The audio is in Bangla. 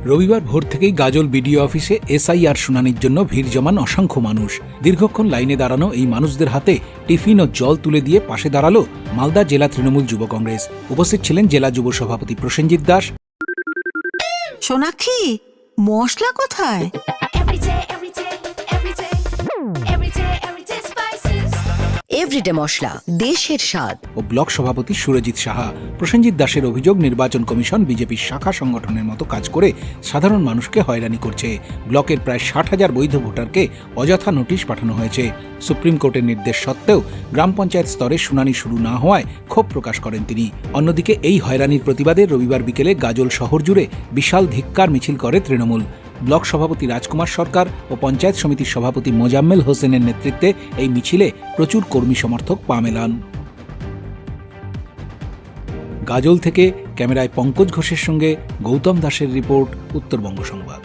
রবিবার ভোর থেকেই গাজল বিডিও অফিসে এসআইআর শুনানির জন্য ভিড় জমান অসংখ্য মানুষ। দীর্ঘক্ষণ লাইনে দাঁড়ানো এই মানুষদের হাতে টিফিন ও জল তুলে দিয়ে পাশে দাঁড়ালো মালদা জেলা তৃণমূল যুব কংগ্রেস। উপস্থিত ছিলেন জেলা যুব সভাপতি প্রসেনজিৎ দাস। সোনাক্ষী, মশলা কোথায়? এভরিডে মশলা, দেশের স্বাদ। ও ব্লক সভাপতি সুরজিৎ সাহা। প্রসেনজিৎ দাসের অভিযোগ, নির্বাচন কমিশন বিজেপির শাখা সংগঠনের মতো কাজ করে সাধারণ মানুষকে হয়রানি করছে। ব্লকের প্রায় 60,000 বৈধ ভোটারকে অযথা নোটিশ পাঠানো হয়েছে। সুপ্রিম কোর্টের নির্দেশ সত্ত্বেও গ্রাম পঞ্চায়েত স্তরে শুনানি শুরু না হওয়ায় ক্ষোভ প্রকাশ করেন তিনি। অন্যদিকে এই হয়রানির প্রতিবাদে রবিবার বিকেলে গাজল শহর জুড়ে বিশাল ধিক্কার মিছিল করে তৃণমূল। ব্লক সভাপতি রাজকুমার সরকার ও পঞ্চায়েত সমিতির সভাপতি মোজাম্মেল হোসেনের নেতৃত্বে এই মিছিলে প্রচুর কর্মী সমর্থক পা মেলান। গাজল থেকে ক্যামেরায় পঙ্কজ ঘোষের সঙ্গে গৌতম দাসের রিপোর্ট, উত্তরবঙ্গ সংবাদ।